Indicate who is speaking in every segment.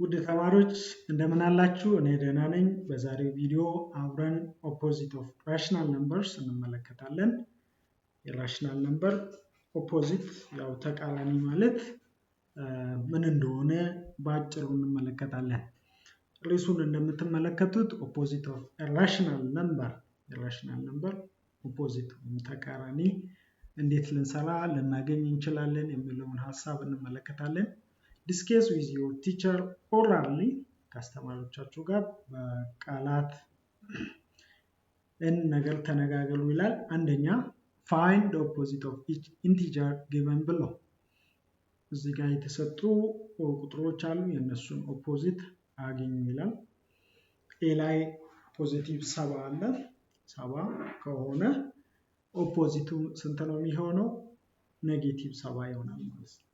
Speaker 1: ውድ ተማሪዎች እንደምን አላችሁ? እኔ ደህና ነኝ። በዛሬው ቪዲዮ አብረን ኦፖዚት ኦፍ ራሽናል ነምበርስ እንመለከታለን። የራሽናል ነምበር ኦፖዚት ያው ተቃራኒ ማለት ምን እንደሆነ በአጭሩ እንመለከታለን። ርዕሱን እንደምትመለከቱት ኦፖዚት ኦፍ ራሽናል ነምበር የራሽናል ነምበር ኦፖዚት ተቃራኒ እንዴት ልንሰራ ልናገኝ እንችላለን የሚለውን ሐሳብ እንመለከታለን። Discuss with your teacher orally ካስተማሪዎቻችሁ ጋር በቃላት ነገር ተነጋገሩ ይላል። አንደኛ find the opposite of each integer given below እዚህ ጋር የተሰጡ ቁጥሮች አሉ የነሱን ኦፖዚት አገኙ ይላል። ኤ ላይ ፖዚቲቭ 7 አለ 7 ከሆነ ኦፖዚቱ ስንት ነው የሚሆነው? ኔጌቲቭ 7 ይሆናል ማለት ነው።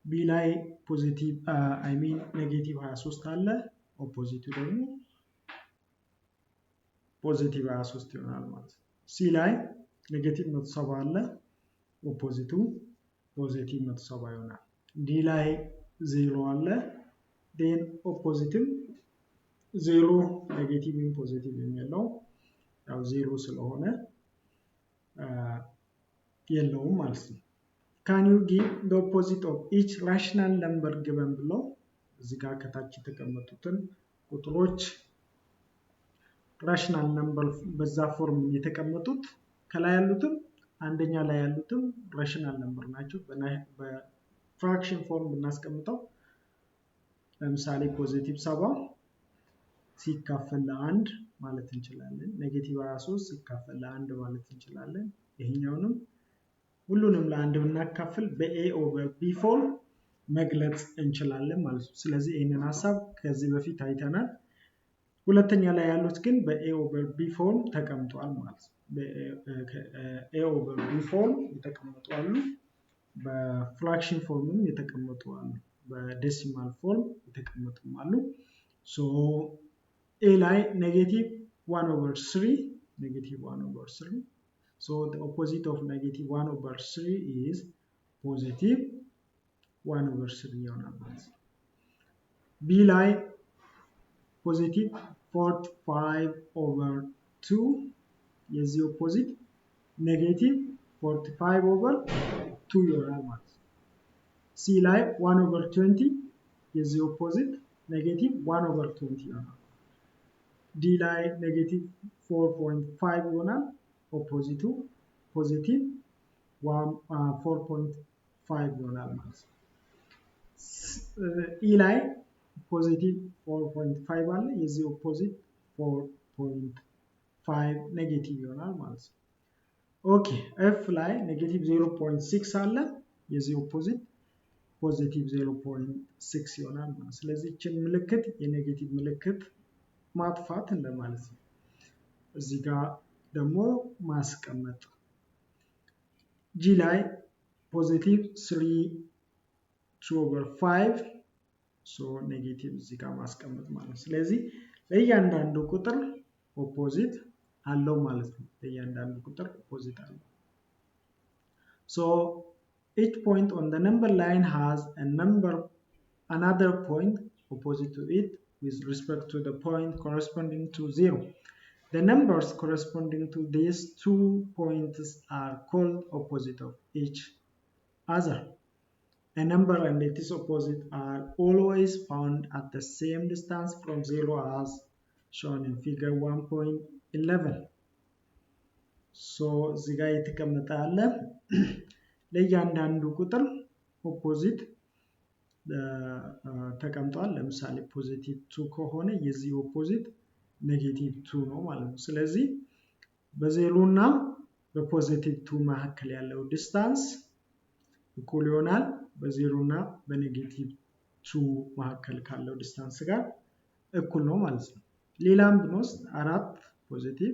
Speaker 1: ቢ ላይ ፖዚቲቭ ኔጌቲቭ 23 አለ ኦፖዚቱ ደግሞ ፖዚቲቭ 23 ይሆናል ማለት ነው። ሲ ላይ ኔጌቲቭ 170 አለ ኦፖዚቱ ፖዚቲቭ 170 ይሆናል። ዲ ላይ 0 አለ ዴን ኦፖዚትም 0 ኔጌቲቭም ፖዚቲቭ የሚለው ያው 0 ስለሆነ የለውም ማለት ነው። Can you give the opposite of each rational number given below? እዚህ ጋር ከታች የተቀመጡትን ቁጥሮች rational number በዛ ፎርም የተቀመጡት ከላይ ያሉትም አንደኛ ላይ ያሉትም rational number ናቸው። በፍራክሽን ፎርም ብናስቀምጠው ለምሳሌ ፖዚቲቭ 7 ሲካፈል ለ1 ማለት እንችላለን። ኔጌቲቭ 23 ሲካፈል ለ1 ማለት እንችላለን። ይሄኛውንም ሁሉንም ለአንድ ብናካፍል በኤ ኦቨር ቢ ፎርም መግለጽ እንችላለን ማለት ነው። ስለዚህ ይሄንን ሐሳብ ከዚህ በፊት አይተናል። ሁለተኛ ላይ ያሉት ግን በኤ ኦቨር ቢ ፎርም ተቀምጧል ማለት ነው። በኤ ኦቨር ቢ ፎርም የተቀመጡ አሉ፣ በፍራክሽን ፎርምም የተቀመጡ አሉ፣ በዴሲማል ፎርም የተቀመጡም አሉ። ሶ ኤ ላይ ኔጌቲቭ 1 over 3 ኔጌቲቭ 1 over 3. So the opposite of negative 1 over 3 is positive 1 over 3 ይሆናል ማለት ነው። ቢ ላይ ፖዚቲቭ 45 over 2 የዚህ ኦፖዚት ኔጌቲቭ 45 over 2 ይሆናል ማለት ነው። ሲ ላይ 1 over 20 የዚህ ኦፖዚት ኔጌቲቭ 1 over 20 ይሆናል። ዲ ላይ ኔጌቲቭ 4.5 ይሆናል ኦፖዚቱ ፖዚቲቭ 4.5 ይሆናል ማለት ነው። ኢ ላይ ፖዚቲቭ 4.5 አለ የዚህ ኦፖዚት 4.5 ኔጌቲቭ ይሆናል ማለት ነው። ኦኬ ኤፍ ላይ ኔጌቲቭ 0.6 አለ የዚህ ኦፖዚት ፖዚቲቭ 0.6 ይሆናል ማለት ነው። ስለዚህ እቺን ምልክት የኔጌቲቭ ምልክት ማጥፋት እንደማለት ነው። እዚህ ጋር ደግሞ ማስቀመጥ። ጂ ላይ ፖዚቲቭ 3 over 5 ሶ ኔጌቲቭ እዚህ ጋር ማስቀመጥ ማለት ነው። ስለዚህ ለእያንዳንዱ ቁጥር ኦፖዚት አለው ማለት ነው። ለእያንዳንዱ ቁጥር ኦፖዚት አለው። So each point on the number line has another point opposite to it with respect to the point corresponding to 0. The numbers corresponding to these two points are called opposite of each other. A number and its opposite are always found at the same distance from 0 as shown in figure 1.11. So እዚህ ጋር የተቀመጠ አለ ለእያንዳንዱ ቁጥር ኦፖዚት ተቀምጧል። ለምሳሌ ፖዚቲቭ 2 ከሆነ የዚህ ኦፖዚት ኔጌቲቭ 2 ነው ማለት ነው። ስለዚህ በዜሮ እና በፖዚቲቭ 2 መካከል ያለው ዲስታንስ እኩል ይሆናል በዜሮ እና በኔጌቲቭ 2 መካከል ካለው ዲስታንስ ጋር እኩል ነው ማለት ነው። ሌላም ብንወስድ 4 ፖዚቲቭ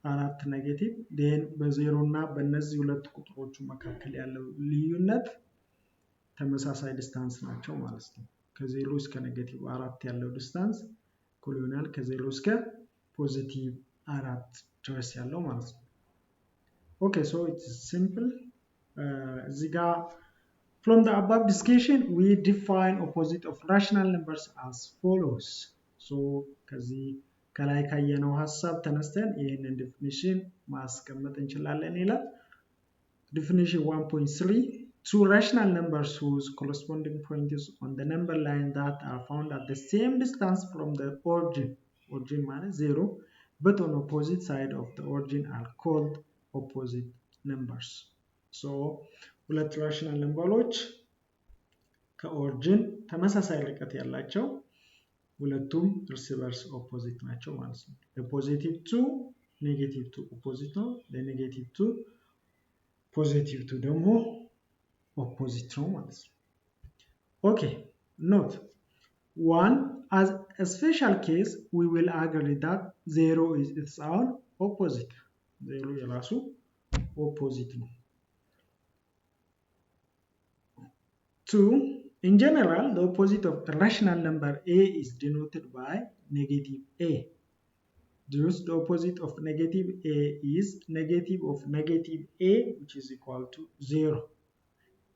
Speaker 1: 4 ኔጌቲቭ ዴን በዜሮ እና በእነዚህ ሁለት ቁጥሮች መካከል ያለው ልዩነት ተመሳሳይ ዲስታንስ ናቸው ማለት ነው። ከዜሮ እስከ ኔጌቲቭ 4 ያለው ዲስታንስ እኩል ይሆናል ከዜሮ እስከ ፖዚቲቭ 4 ድረስ ያለው ማለት ነው። ኦኬ ሶ ኢትስ ሲምፕል። እዚህ ጋር From the above discussion, we define opposite of rational numbers as follows. So ከዚህ ከላይ ካየነው ሀሳብ ተነስተን ይህንን ዲፊኒሽን ማስቀመጥ እንችላለን ይላል። Definition 1.3, two rational numbers whose corresponding points on the number line that are found at the same distance from the origin ማለት 0, but on opposite side of the origin are called opposite numbers. So ሁለት rational numberዎች ከኦሪጂን ተመሳሳይ ርቀት ያላቸው ሁለቱም እርስ በርስ ኦፖዚት ናቸው ማለት ነው። ለፖዚቲቭ 2 ኔጌቲቭ 2 ኦፖዚት ነው። ለኔጌቲቭ 2 ፖዚቲቭ 2 ደግሞ ኦፖዚት ነው ማለት ነው። ኦኬ ኖት one as a special case we will agree that 0 is its own opposite. 0 የራሱ ኦፖዚት ነው። 2 in general the opposite of a rational number a is denoted by negative a. Thus the opposite of negative a is negative of negative a, which is equal to 0.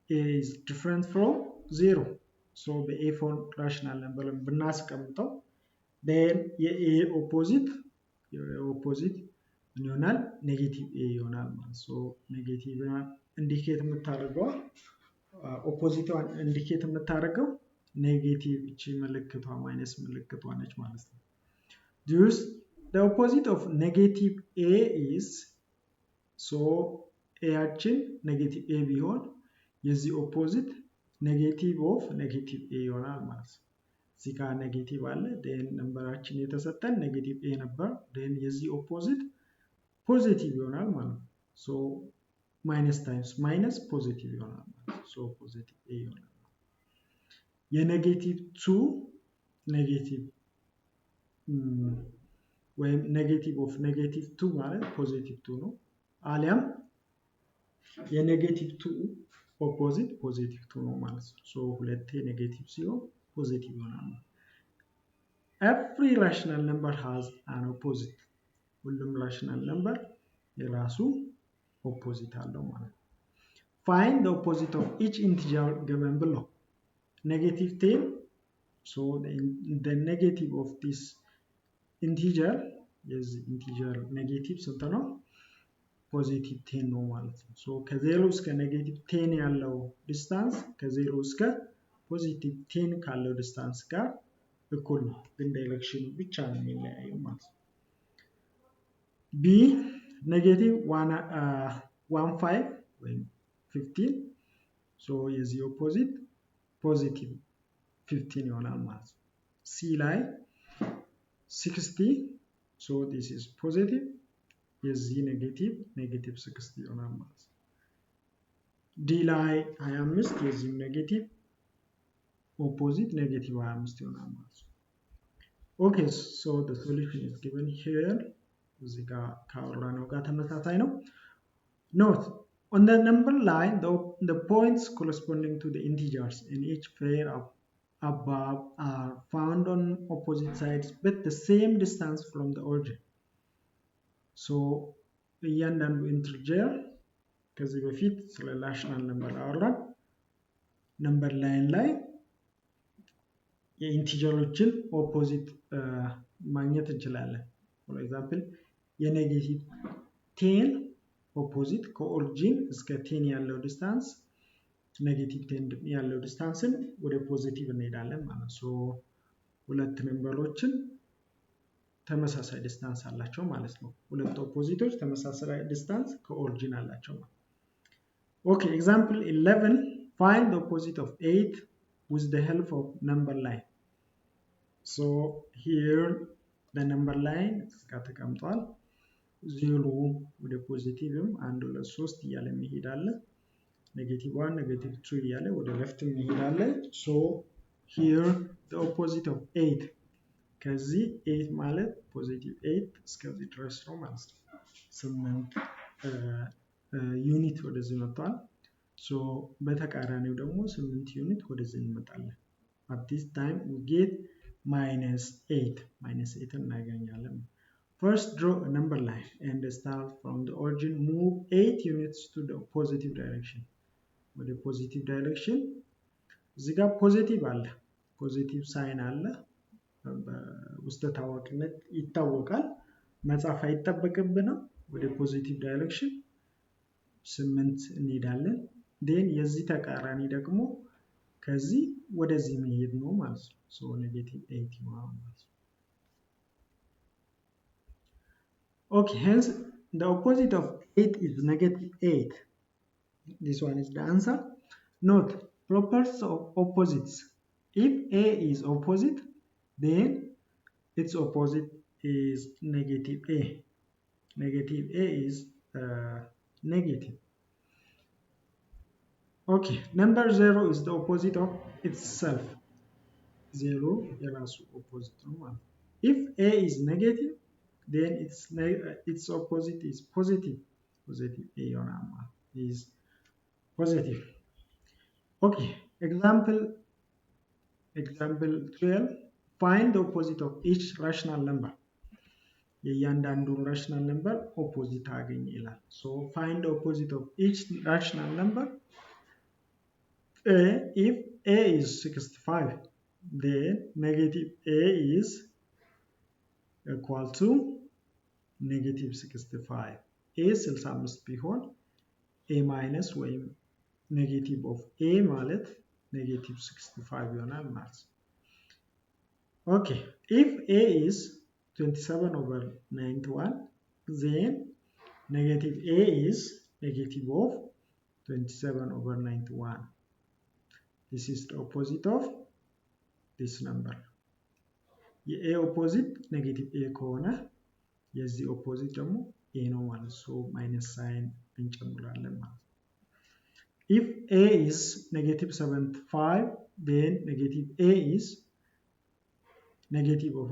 Speaker 1: A is different from 0. So the a form rational number ብናስቀምጠው then የa opposite ምን ይሆናል? ኔጌቲቭ a ይሆናል ማለት so ኔጌቲቭ ኢንዲኬት የምታደርገው ኦፖዚቷን ኢንዲኬት የምታደርገው ኔጌቲቭ እቺ ምልክቷ ማይነስ ምልክቷ ነች ማለት ነው። Thus the opposite of negative a is so a ያችን ኔጌቲቭ a ቢሆን የዚህ ኦፖዚት ኔጌቲቭ ኦፍ ኔጌቲቭ a ይሆናል ማለት ነው። እዚህ ጋር ኔጌቲቭ አለ then ነምበራችን የተሰጠን ኔጌቲቭ a ነበር then የዚህ ኦፖዚት ፖዚቲቭ ይሆናል ማለት ነው። so minus times minus ፖዚቲቭ ይሆናል ማለት ነው። so ፖዚቲቭ a ይሆናል። የኔጌቲቭ 2 ኔጌቲቭ ወይም ኔጌቲቭ ኦፍ ኔጌቲቭ 2 ማለት ፖዚቲቭ 2 ነው። አሊያም የኔጌቲቭ 2 ኦፖዚት ፖዚቲቭ 2 ነው ማለት ነው። so ሁለቴ ኔጌቲቭ ሲሆን ፖዚቲቭ ይሆናል። Every rational number has an opposite. ሁሉም rational number የራሱ opposite አለው ማለት ነው። Find the opposite of each integer given below. Negative 10. So the negative of this integer is integer negative ስንት ነው? ፖዚቲቭ 10 ነው ማለት ነው። so ከ0 እስከ ኔጌቲቭ 10 ያለው ዲስታንስ ከ0 እስከ ፖዚቲቭ 10 ካለው ዲስታንስ ጋር እኩል ነው፣ ግን ዳይሬክሽኑ ብቻ ነው የሚለያየው ማለት ነው። b ኔጌቲቭ 15 ወይም 15 so የዚህ ኦፖዚት ፖዚቲቭ 15 ይሆናል ማለት ነው። c ላይ 60 so this is positive የዚህ ኔጌቲቭ 60 ይሆናል ማለት ነው። ዲ ላይ 25 የዚህ ኔጌቲቭ ኦፖዚት ኔጌቲቭ 25 ይሆናል ማለት ነው። okay so the solution is given here እዚህ ጋር ካወራነው ጋር ተመሳሳይ ነው። note on the number line the points corresponding to the integers in each pair above are found on opposite sides but the same distance from the origin. so እያንዳንዱ ኢንቲጀር ከዚህ በፊት ስለ ራሽናል ነምበር አወራን። ነምበር ላይን ላይ የኢንቲጀሮችን ኦፖዚት ማግኘት እንችላለን። for example የኔጌቲቭ 10 ኦፖዚት ከኦሪጂን እስከ 10 ያለው ዲስታንስ ኔጌቲቭ 10 ያለው ዲስታንስን ወደ ፖዚቲቭ እንሄዳለን ማለት ነው። so ሁለት ነምበሮችን ተመሳሳይ ዲስታንስ አላቸው ማለት ነው። ሁለት ኦፖዚቶች ተመሳሳይ ዲስታንስ ከኦሪጂን አላቸው ማለት ነው። okay example 11 find the opposite of 8 with the help of number line. so here the number line ጋር ተቀምጧል። 0 ወደ ፖዚቲቭም 1 2 3 እያለ መሄድ አለ። ኔጌቲቭ 1 ኔጌቲቭ 2 እያለ ወደ ሌፍት መሄድ አለ። so here the opposite of 8 ከዚህ 8 ማለት ፖዚቲቭ 8 እስከዚህ ድረስ ነው ማለት ነው። 8 ዩኒት ወደዚህ መጥቷል። so በተቃራኒው ደግሞ 8 ዩኒት ወደዚህ እንመጣለን። at this time we get -8 እናገኛለን። first draw a number line and start from the origin, move 8 units to the positive direction. ወደ ፖዚቲቭ ዳይሬክሽን እዚህ ጋር ፖዚቲቭ አለ፣ ፖዚቲቭ ሳይን አለ። በውስጥ ታዋቂነት ይታወቃል። መጻፍ አይጠበቅብንም። ወደ ፖዚቲቭ ዳይሬክሽን 8 እንሄዳለን። ዴን የዚህ ተቃራኒ ደግሞ ከዚህ ወደዚህ መሄድ ነው ማለት ነው። ሶ ኔጌቲቭ 8 ይሆናል ማለት ነው። Okay, hence the opposite of 8 is negative 8. This one is the answer. Note properties of opposites. If A is opposite, then its opposite is negative A. Negative A is negative. Okay, number 0 is the opposite of itself. 0 is opposite. If A is negative, then its opposite is positive. Positive A is positive. Okay, example 12. Find the opposite of each rational number. የእያንዳንዱን rational number opposite አገኝ ይላል። So find the opposite of each rational number. If A is 65, then negative A is equal to negative 65. A 65 ቢሆን A minus ወይም negative of A ማለት negative 65 ይሆናል ማለት ነው። Okay, if A is 27 over 91, then negative A is negative of 27 over 91. This is the opposite of this number. የA opposite negative A ከሆነ የዚህ opposite ደግሞ A ነው ማለት ነው። ማይነስ ሳይን እንጨምራለን ማለት ነው። If A is negative 75, then negative A is negative of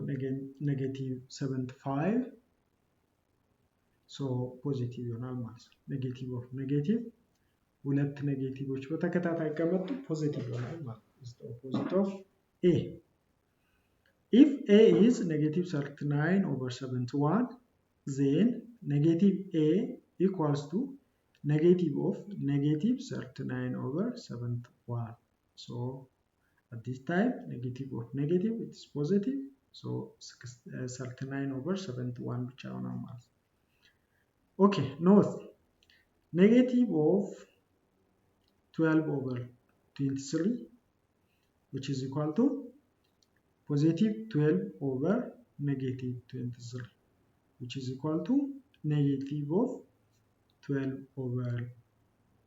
Speaker 1: negative 75. So positive ይሆናል ማለት ነው። Negative of negative ሁለት ኔጌቲቮች በተከታታይ ከመጡ ፖዚቲቭ ይሆናል ማለት ነው። Is the opposite of A. If A is negative 39 over 71, then negative A equals to negative of negative 39 over 71. So at this time, negative of negative is positive. So 39 over 71 ብቻ ይሆናል ማለት ነው። Okay, note negative of 12 over 23, which is equal to positive 12 over negative 23, which is equal to negative of 12 over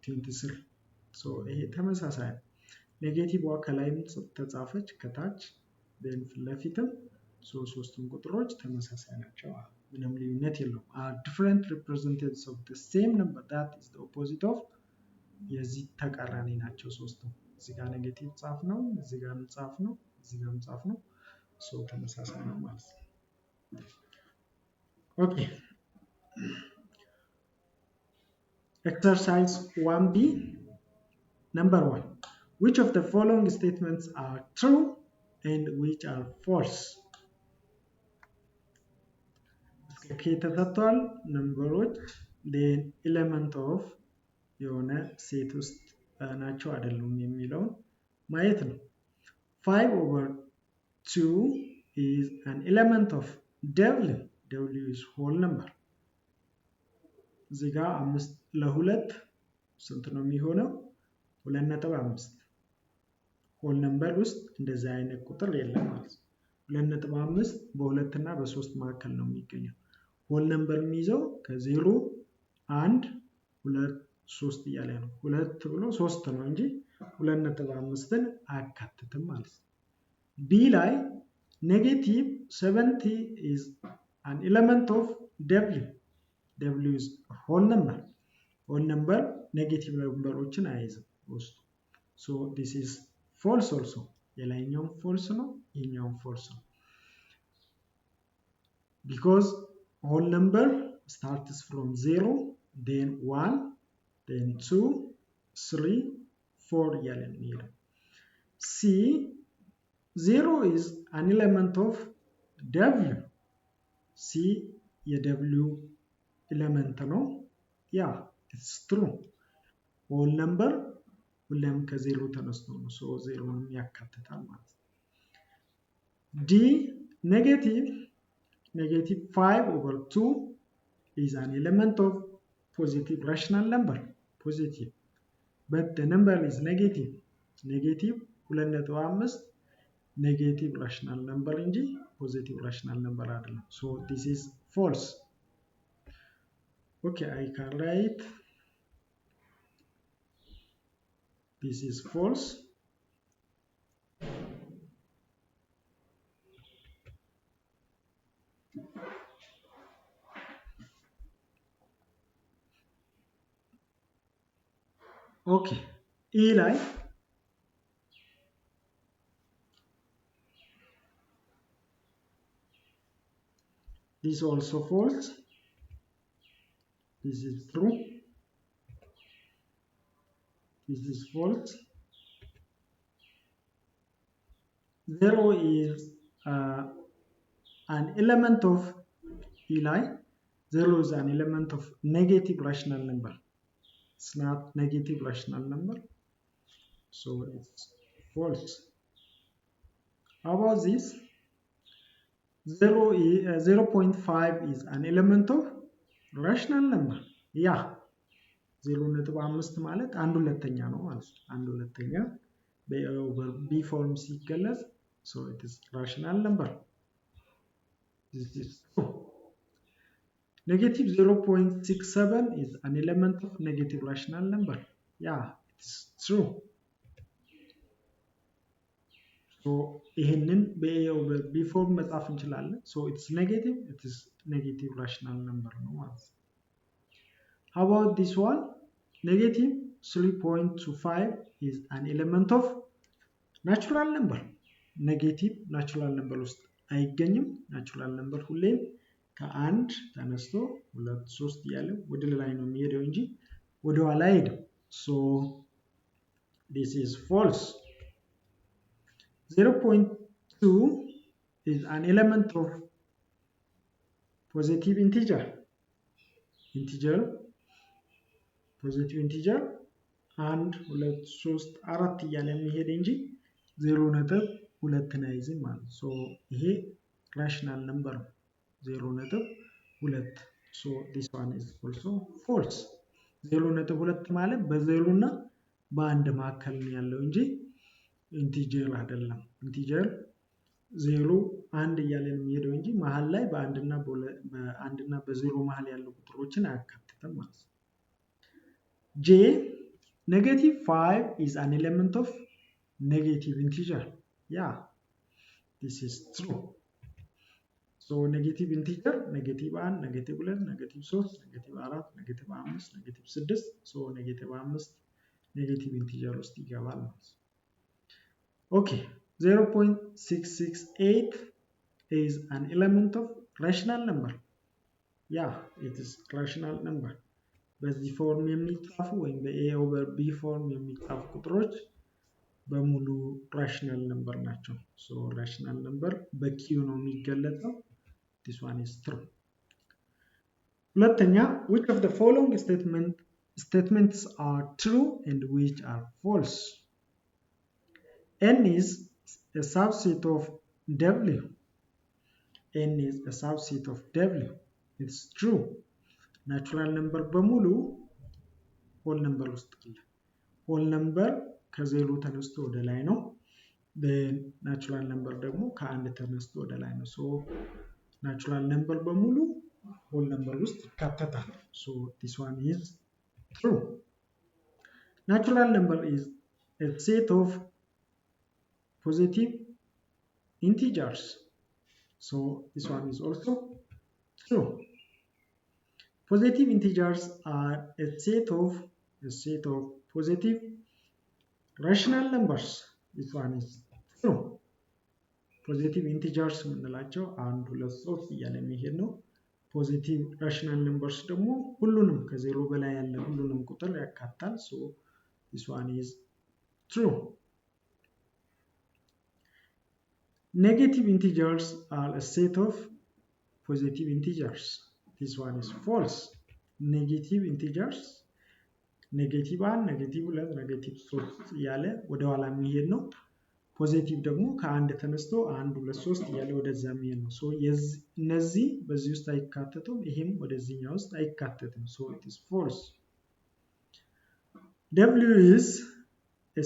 Speaker 1: 23. So ይሄ ተመሳሳይ ነው። ኔጌቲቭ ከላይም ተጻፈች ከታች ፊት ለፊትም ሶስቱም ቁጥሮች ተመሳሳይ ናቸው። ምንም ልዩነት የለውም። different representatives of the same number, that is the opposite of የዚህ ተቃራኒ ናቸው ሶስቱም። እዚህ ጋር ኔጌቲቭ ጻፍ ነው፣ እዚህ ጋር ጻፍ ነው፣ እዚህ ጋር ጻፍ ነው። ተመሳሳይ ነው ማለት ነው። Okay. Exercise 1B. Number 1. Which of the following statements are true and which are false? ከተሰጥቷል ነምበሮች then element of የሆነ ሴት ውስጥ ናቸው አይደሉም የሚለውን ማየት ነው። 5 over 2 is an element of W. W is whole number. እዚህ ጋር 5 ለ2 ስንት ነው የሚሆነው? 2.5 ሆል ነምበር ውስጥ እንደዚህ አይነት ቁጥር የለም ማለት ነው። 2.5 በ2 እና በ3 መካከል ነው የሚገኘው። ሆል ነምበር የሚይዘው ከ0 1 2 3 እያለ ነው። 2 ብሎ 3 ነው እንጂ 2.5ን አያካትትም ማለት ነው። ቢ ላይ negative 70 is an element of W. W is whole number. Whole number negative numberዎችን አይይዝም ውስጡ። So this is false also. የላይኛውም false ነው፣ ይሄኛውም false ነው። Because whole number starts from 0, then 1, then 2, 3, 4 እያለ ነው። C 0 is an element of W. C የW element ነው። Yeah, it's true. Whole number ሁሌም ከዜሮ ተነስቶ ነው። ሶ ዜሮንም ያካትታል ማለት ነው። ዲ negative 5/2 is an element of positive rational number. Positive. But the number is negative. Negative 2.5 negative rational number እንጂ positive rational number አይደለም። So this is false. Okay, I can write this is false. Okay, E ላይ this also false. This is true. This is false. 0 is an element of E line. 0 is an element of negative rational number. It's not negative rational number. So it's false. How about this? 0.5 is an element of rational number. Yeah. 0.5 ማለት አንድ ሁለተኛ ነው ማለት ነው። አንድ ሁለተኛ በ ፎርም ሲገለጽ so it is rational number. This is true. Negative 0.67 is an element of negative rational number. Yeah, it's true. So ይሄንን በ ፎርም መጻፍ እንችላለን. So it's negative, it is negative rational number ነው ማለት ነው። How about this one? Negative 3.25 is an element of natural number. Negative natural number ውስጥ አይገኝም። ናቹራል ነምበር ሁሌም ከአንድ ተነስቶ 2 3 እያለ ወደ ላይ ነው የሚሄደው እንጂ ወደ ኋላ አይሄድም። So this is false. 0.2 is an element of positive integer. Positive integer and 2 3 4 እያለ የሚሄድ እንጂ 0.2 አይዝም ማለት። So ይሄ rational number ነው 0.2. So this one is also false. 0.2 ማለት በዜሮ እና በአንድ መካከል ነው ያለው እንጂ ኢንቲጀር አይደለም። ኢንቲጀር 0 1 እያለ ነው የሚሄደው እንጂ መሃል ላይ በአንድና በዜሮ መሃል ያሉ ቁጥሮችን አያካትትም ማለት ነው። J negative 5 is an element of negative integer. Yeah, this is true. So negative integer negative 1 negative 2 negative 3 negative 4 negative 5 negative 6 so negative 5 negative integer ውስጥ ይገባል ማለት ነው። Okay, 0.668 is an element of rational number. Yeah, it is rational number. በዚህ ፎርም የሚጻፉ ወይም በA over B ፎርም የሚጻፉ ቁጥሮች በሙሉ rational number ናቸው። So rational number በQ ነው የሚገለጸው። This one is true. ሁለተኛ, which of the following statements are true and which are false? N is a subset of W. N is a subset of W. It's true. Natural number በሙሉ whole number ውስጥ አለ። whole number ከዜሮ ተነስቶ ወደ ላይ ነው። ናቹራል ነምበር ደግሞ ከአንድ ተነስቶ ወደ ላይ ነው። ሶ ናቹራል ነምበር በሙሉ whole number ውስጥ ይካተታል። So this one is true. Natural number is a set of positive integers. So this one is also true. Positive integers are a set of positive rational numbers. This one is true. Positive integers የምንላቸው 1 2 3 እያለ የሚሄድ ነው። ፖዚቲቭ ራሽናል ነምበርስ ደግሞ ሁሉንም ከዜሮ በላይ ያለ ሁሉንም ቁጥር ያካትታል። So this one is true. Negative integers are a set of positive integers. This one is false. Negative integers ኔጌቲቭ 1 ኔጌቲቭ 2 ኔጌቲቭ 3 እያለ ወደ ኋላ የሚሄድ ነው። ፖዚቲቭ ደግሞ ከአንድ ተነስቶ 1 2 3 እያለ ወደዛ የሚሄድ ነው። ሶ እነዚህ በዚህ ውስጥ አይካተቱም፣ ይሄም ወደዚህኛው ውስጥ አይካተትም። ሶ it is false. W is a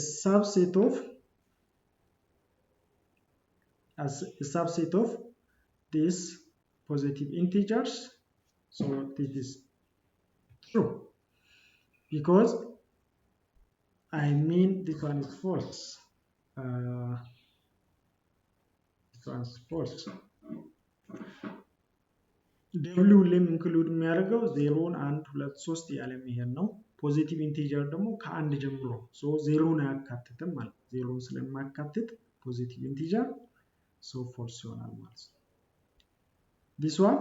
Speaker 1: subset of these positive integers. So this is true because I mean this one is false. This one is false. W ሁሌም ኢንክሉድ የሚያደርገው 0 1 2 3 እያለ የሚሄድ ነው። ፖዚቲቭ ኢንቲጀር ደግሞ ከአንድ ጀምሮ ሶ ዜሮን አያካትትም ማለት ነው። ዜሮን ስለማያካትት ፖዚቲቭ ኢንቲጀር ሶ ፎልስ ይሆናል ማለት ነው። This one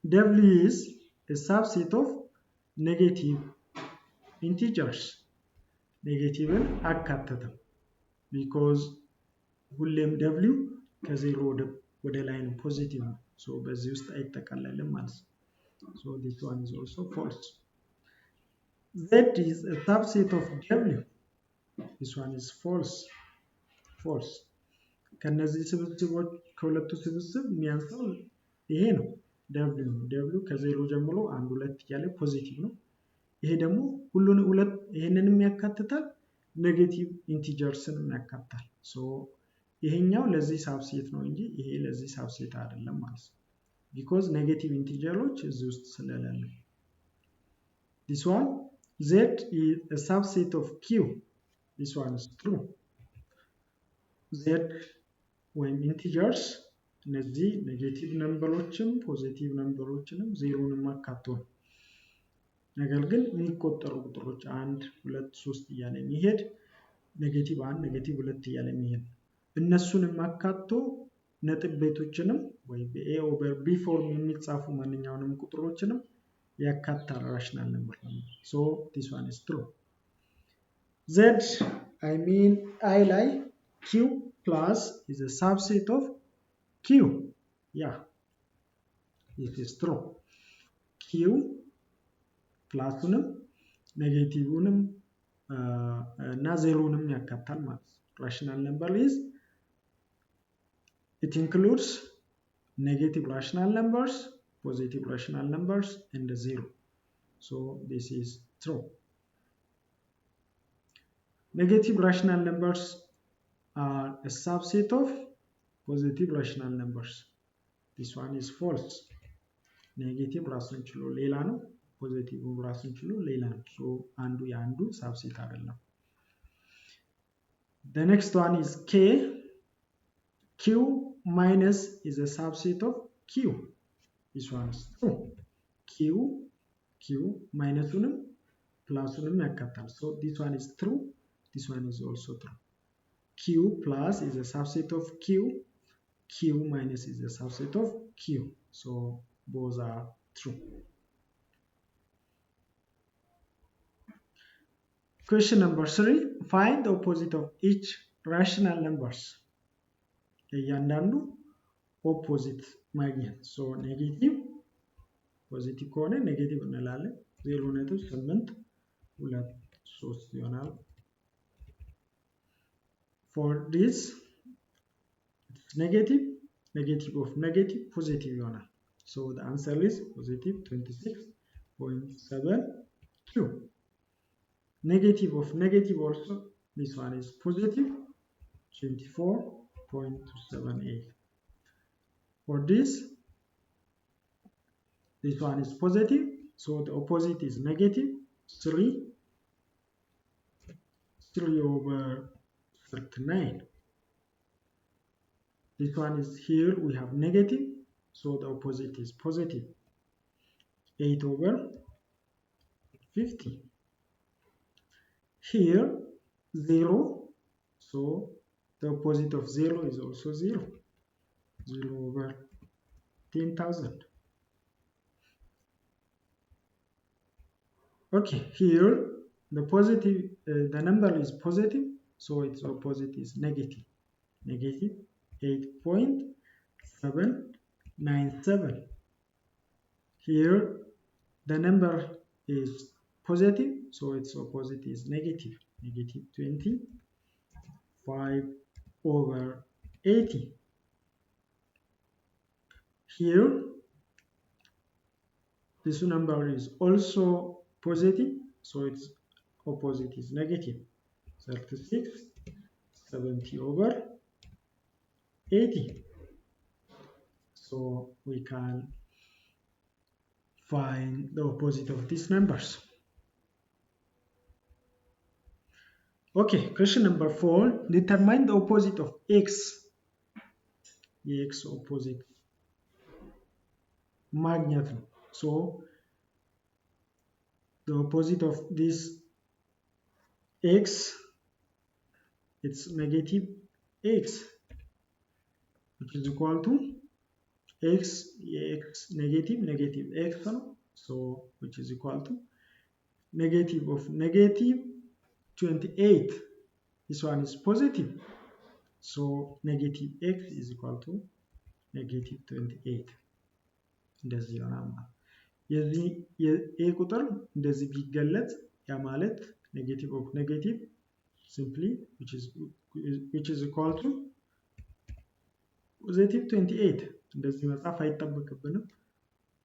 Speaker 1: W is a subset of negative integers. ኔጌቲቭን አካተተም because ሁሌም W ከዜሮ ወደ ላይ ነው፣ ፖዚቲቭ ነው። ሶ በዚህ ውስጥ አይጠቃለልም ማለት ነው። So this one is also false. Z is a subset of W. This one is false. False. ከነዚህ ስብስቦች ከሁለቱ ስብስብ የሚያንሰው ይሄ ነው፣ W ነው። W ከዜሮ ጀምሮ 1 2 እያለ ፖዚቲቭ ነው። ይሄ ደግሞ ሁሉን ሁለት ይሄንንም ያካትታል፣ ኔጌቲቭ ኢንቲጀርስንም ያካትታል። ሶ ይሄኛው ለዚህ ሳብሴት ነው እንጂ ይሄ ለዚህ ሳብሴት አይደለም ማለት ነው። because ኔጌቲቭ ኢንቲጀሮች እዚህ ውስጥ ስለሌለ። This one Z is a subset of Q. This one is true. Z ወይም ኢንቲጀርስ እነዚህ ኔጌቲቭ ነምበሮችም ፖዚቲቭ ነምበሮችንም ዜሮንም አካቶ ነው። ነገር ግን የሚቆጠሩ ቁጥሮች 1 2 3 እያለ የሚሄድ ኔጌቲቭ 1 ኔጌቲቭ 2 እያለ የሚሄድ እነሱንም አካቶ ነጥብ ቤቶችንም ወይ በኤ ኦቨር ቢ ፎርም የሚጻፉ ማንኛውንም ቁጥሮችንም ያካትታል ራሽናል ነምበር ነው። ሶ this one is true. Z I mean I ላይ Q plus is a subset of Q. Yeah, it is true. Q ፕላሱንም ኔጌቲቭንም እና ዜሮንም ያካትታል ማለት ነው። ራሽናል ነምበር is it includes negative rational numbers, positive rational numbers and the zero. So this is true. Negative rational numbers are a subset of positive rational numbers. This one is false. Negative ራሱን ችሎ ሌላ ነው፣ ፖዚቲቭ ራሱን ችሎ ሌላ ነው። ሶ አንዱ የአንዱ ሳብሴት አይደለም። The next one is K. Q minus is a subset of Q. This one is true. Q minusንም ፕላሱንም ያካትታል። So this one is true. This one is also true. Q plus is a subset of Q. Q minus is a subset of Q. So both are true. Question number 3. Find the opposite of each rational numbers. እያንዳንዱ ኦፖዚት ማግኘት። ሶ ኔጌቲቭ ፖዚቲቭ ከሆነ ኔጌቲቭ እንላለን። 0.823 ይሆናል። For this negative of negative positive ይሆናል። So the answer is positive 26.72. Negative of negative also, this one is positive 24.278. For this one is positive, so the opposite is negative 3/39. This one is here we have negative, so the opposite is positive 8/50. Here 0, so the opposite of 0 is also 0. 0/10,000. Okay, here the positive, the number is positive, so its opposite is negative. Negative 8.797. Here the number is positive, so its opposite is negative. Negative 25 over 80. Here, this number is also positive, so its opposite is negative. 36, 70 over 80. So we can find the opposite of these numbers. Okay, question number 4. Determine the opposite of x. The x opposite magnet. So the opposite of this x, it's negative x, which is equal to x negative x, so which is equal to negative of negative 28. This one is positive, so negative x is equal to negative 28. እንደዚህ ይሆናል ማለት የዚህ a ቁጥር እንደዚህ ቢገለጽ ያ ማለት negative of negative simply which is equal to positive 28 እንደዚህ መጻፍ አይጠበቅብንም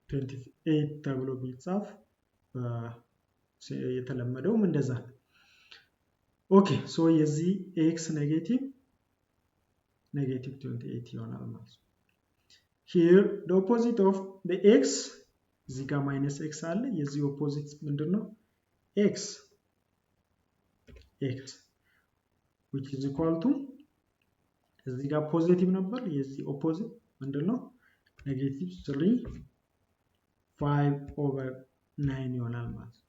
Speaker 1: 28 ተብሎ ቢጻፍ የተለመደውም እንደዛ ነው ኦኬ ሶ የዚህ x negative 28 ይሆናል ማለት ነው here the opposite of the x እዚህ ጋር minus x አለ የዚህ opposite ምንድነው x which is equal to እዚህ ጋር ፖዚቲቭ ነበር የዚህ opposite ምንድነው negative 3 5 over 9 ይሆናል ማለት ነው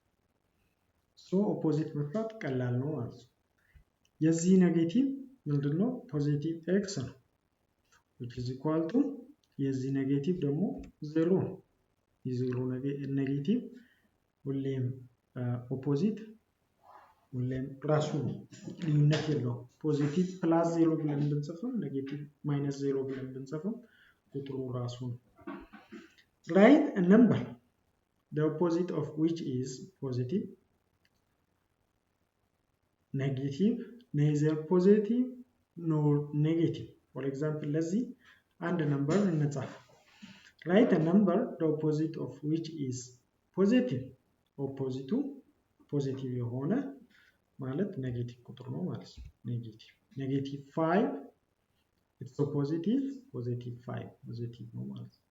Speaker 1: so opposite መስራት ቀላል ነው ማለት ነው የዚህ negative ምንድነው positive x ነው which is equal to የዚህ negative ደግሞ 0 ነው የዜሮ negative ሁሌም opposite ሁሌም ራሱ ነው ልዩነት የለውም ፖዚቲቭ ፕላስ 0 ብለን ብንጽፈው ኔጌቲቭ ማይነስ 0 ብለን ብንጽፈው ቁጥሩ ራሱ ነው write a number the opposite of which is positive negative neither positive nor negative for example ለዚህ አንድ number እንጻፍ write a number the opposite of which is positive opposite to positive የሆነ ማለት ኔጌቲቭ ቁጥር ነው ማለት ነው ኔጌቲቭ 5 it's so positive 5 ፖዚቲቭ ነው ማለት ነው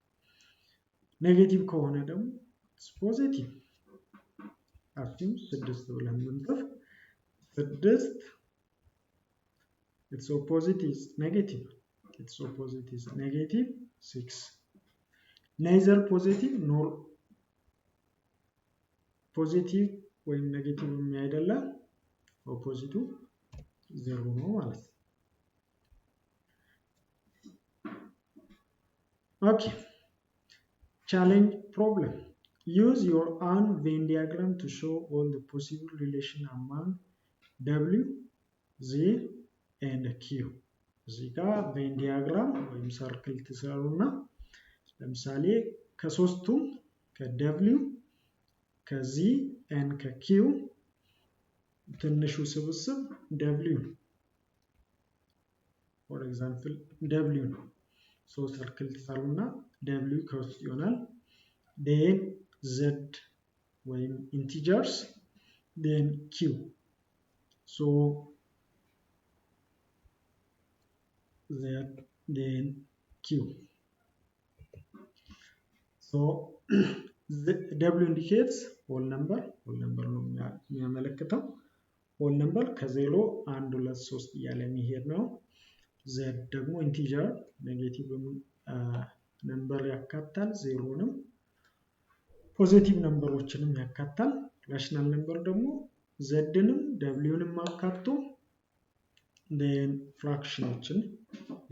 Speaker 1: ኔጌቲቭ ከሆነ ደግሞ it's positive አሁን 6 ብለን ብንጽፍ 6 its opposite is negative -6 neither positive nor positive ወይም ኔጌቲቭ የሚያይደለ opposite 0 ነው ማለት ነው okay challenge problem use your own Venn diagram to show all the possible relation among W Z and Q እዚህ ጋር Venn diagram ወይም ሰርክል ትሰሩና ለምሳሌ ከሶስቱም ከW ከZ and ከQ ትንሹ ስብስብ W for example W so circle ትሰሩና W ከውስጥ ይሆናል then Z ወይም integers then Q so Z then Q so W indicates whole number ነው የሚያመለክተው whole number ከ0 1 2 3 እያለ የሚሄድ ነው Z ደግሞ ኢንቲጀር ኔጌቲቭ ነምበር ያካታል 0ንም ፖዚቲቭ ነምበሮችንም ያካታል ራሽናል ነምበር ደግሞ Zንም Wንም አካቶ then ፍራክሽኖችን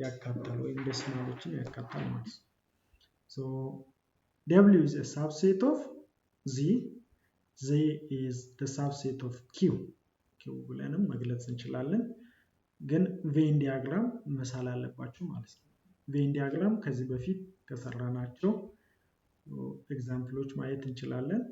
Speaker 1: ያካታል ወይም ዴሲማሎችን ያካታል ማለት so W is a subset of Z is the subset of Q ብለንም መግለጽ እንችላለን ግን ቬን ዲያግራም መሳል አለባችሁ ማለት ነው ቬን ዲያግራም ከዚህ በፊት ከሰራናቸው ኤግዛምፕሎች ማየት እንችላለን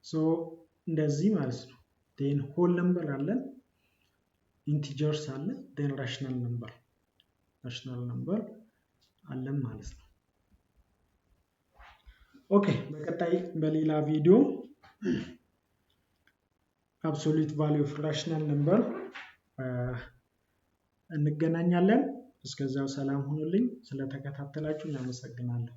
Speaker 1: ሶ እንደዚህ ማለት ነው። then whole number አለን integers አለ then rational number አለን ማለት ነው። ኦኬ በቀጣይ በሌላ ቪዲዮ absolute value of rational number እንገናኛለን። እስከዛው ሰላም ሁኑልኝ። ስለተከታተላችሁ አመሰግናለሁ።